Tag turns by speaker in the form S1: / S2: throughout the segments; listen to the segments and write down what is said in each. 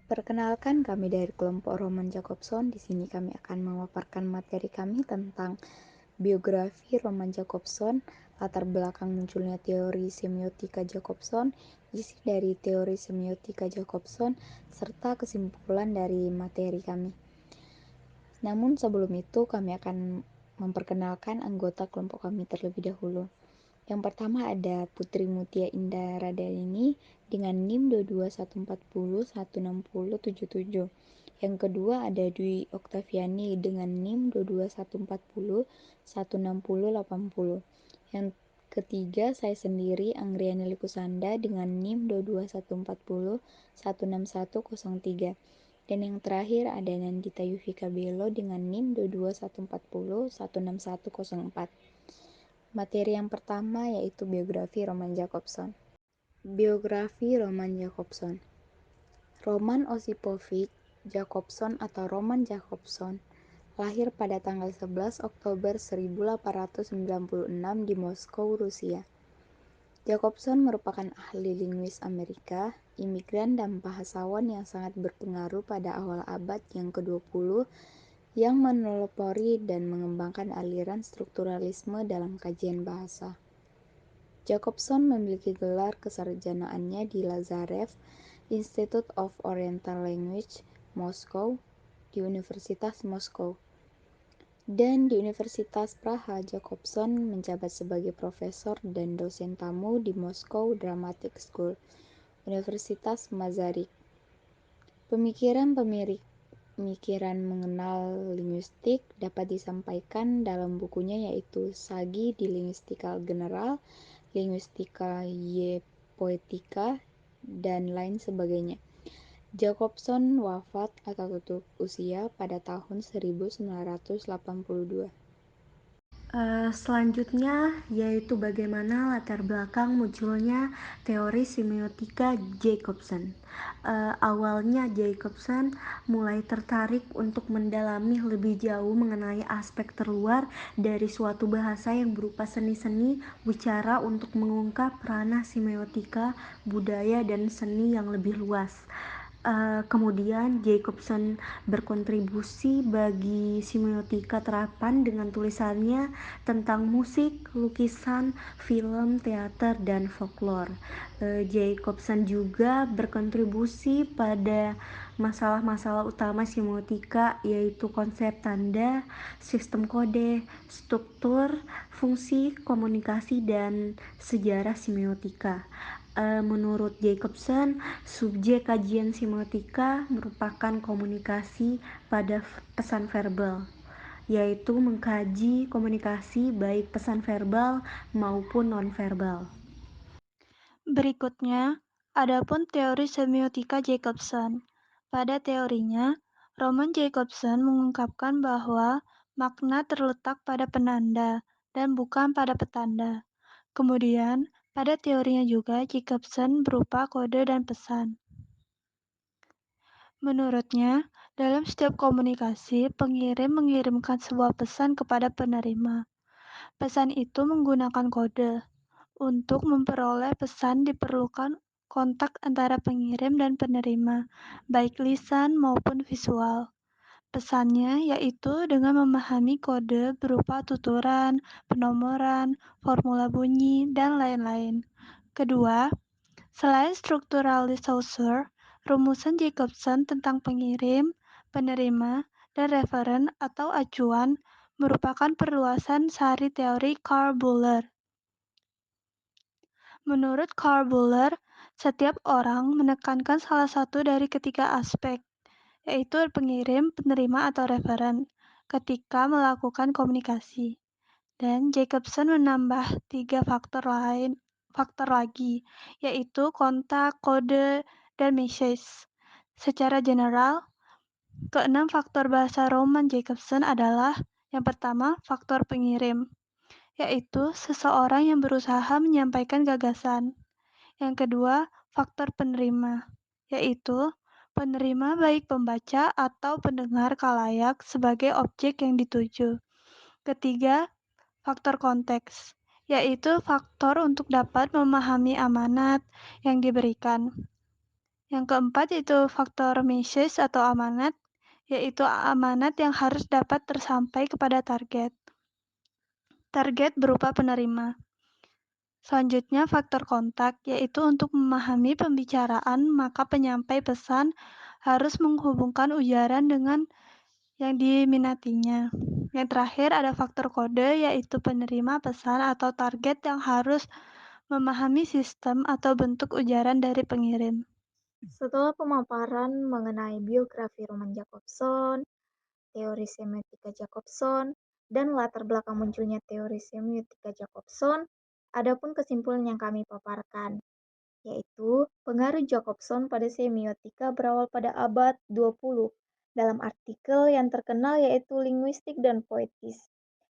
S1: Perkenalkan, kami dari kelompok Roman Jacobson. Di sini kami akan memaparkan materi kami tentang biografi Roman Jacobson, latar belakang munculnya teori semiotika Jacobson, isi dari teori semiotika Jacobson, serta kesimpulan dari materi kami. Namun sebelum itu kami akan memperkenalkan anggota kelompok kami terlebih dahulu. Yang pertama ada Putri Mutia Indah Radharini dengan NIM 221401677. Yang kedua ada Dwi Oktaviani dengan NIM 221401680. Yang ketiga saya sendiri Anggriani Likusanda dengan NIM 22140161103. Dan yang terakhir ada Nandita Yufika Belo dengan NIM 22140161104. Materi yang pertama yaitu biografi Roman Jacobson. Biografi Roman Jacobson. Roman Osipovich Jacobson atau Roman Jacobson lahir pada tanggal 11 Oktober 1896 di Moskow, Rusia. Jacobson merupakan ahli linguis Amerika, imigran dan bahasawan yang sangat berpengaruh pada awal abad yang ke-20 yang menelopori dan mengembangkan aliran strukturalisme dalam kajian bahasa. Jacobson memiliki gelar kesarjanaannya di Lazarev Institute of Oriental Language, Moskow, di Universitas Moskow. Dan di Universitas Praha, Jacobson menjabat sebagai profesor dan dosen tamu di Moscow Dramatic School, Universitas Masaryk. Pemikiran mengenal linguistik dapat disampaikan dalam bukunya yaitu Sagi di Linguistika General, Linguistika Poetica, dan lain sebagainya. Jacobson wafat atau tutup usia pada tahun 1982.
S2: Selanjutnya yaitu bagaimana latar belakang munculnya teori semiotika Jacobson. Awalnya Jacobson mulai tertarik untuk mendalami lebih jauh mengenai aspek terluar dari suatu bahasa yang berupa seni-seni bicara untuk mengungkap ranah semiotika, budaya, dan seni yang lebih luas. Kemudian Jacobson berkontribusi bagi semiotika terapan dengan tulisannya tentang musik, lukisan, film, teater, dan folklore. Jacobson juga berkontribusi pada masalah-masalah utama semiotika yaitu konsep tanda, sistem kode, struktur, fungsi, komunikasi, dan sejarah semiotika. Menurut Jacobson, subjek kajian semiotika merupakan komunikasi pada pesan verbal, yaitu mengkaji komunikasi baik pesan verbal maupun nonverbal.
S3: Berikutnya, adapun teori semiotika Jacobson. Pada teorinya, Roman Jacobson mengungkapkan bahwa makna terletak pada penanda dan bukan pada petanda. Kemudian, pada teorinya juga Jacobson berupa kode dan pesan. Menurutnya, dalam setiap komunikasi, pengirim mengirimkan sebuah pesan kepada penerima. Pesan itu menggunakan kode. Untuk memperoleh pesan diperlukan kontak antara pengirim dan penerima, baik lisan maupun visual. Pesannya yaitu dengan memahami kode berupa tuturan, penomoran, formula bunyi, dan lain-lain. Kedua, selain strukturalis Saussure, rumusan Jacobson tentang pengirim, penerima, dan referen atau acuan merupakan perluasan sari teori Karl Buller. Menurut Karl Buller, setiap orang menekankan salah satu dari ketiga aspek, yaitu pengirim, penerima, atau referen, ketika melakukan komunikasi. Dan Jacobson menambah 3 faktor lagi, yaitu kontak, kode, dan message. Secara general, keenam faktor bahasa Roman Jacobson adalah yang pertama, faktor pengirim, yaitu seseorang yang berusaha menyampaikan gagasan. Yang kedua, faktor penerima, yaitu penerima baik pembaca atau pendengar khalayak sebagai objek yang dituju. Ketiga, faktor konteks, yaitu faktor untuk dapat memahami amanat yang diberikan. Yang keempat itu faktor message atau amanat, yaitu amanat yang harus dapat tersampai kepada target. Target berupa penerima. Selanjutnya faktor kontak, yaitu untuk memahami pembicaraan, maka penyampai pesan harus menghubungkan ujaran dengan yang diminatinya. Yang terakhir ada faktor kode, yaitu penerima pesan atau target yang harus memahami sistem atau bentuk ujaran dari pengirim.
S1: Setelah pemaparan mengenai biografi Roman Jakobson, teori semiotika Jakobson, dan latar belakang munculnya teori semiotika Jakobson, adapun kesimpulan yang kami paparkan, yaitu pengaruh Jakobson pada semiotika berawal pada abad 20 dalam artikel yang terkenal yaitu Linguistik dan Poetis.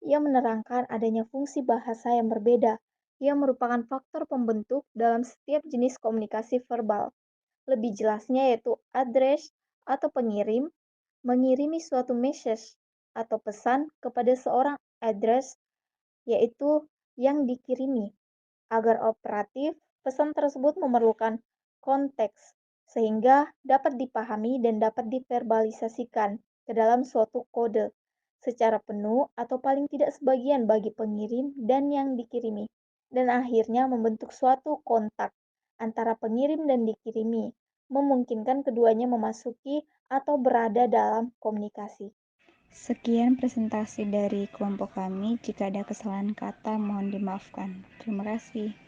S1: Ia menerangkan adanya fungsi bahasa yang berbeda yang merupakan faktor pembentuk dalam setiap jenis komunikasi verbal. Lebih jelasnya yaitu address atau pengirim mengirimi suatu message atau pesan kepada seorang address yaitu yang dikirimi. Agar operatif, pesan tersebut memerlukan konteks sehingga dapat dipahami dan dapat diverbalisasikan ke dalam suatu kode secara penuh atau paling tidak sebagian bagi pengirim dan yang dikirimi, dan akhirnya membentuk suatu kontak antara pengirim dan dikirimi, memungkinkan keduanya memasuki atau berada dalam komunikasi. Sekian presentasi dari kelompok kami. Jika ada kesalahan kata, mohon dimaafkan. Terima kasih.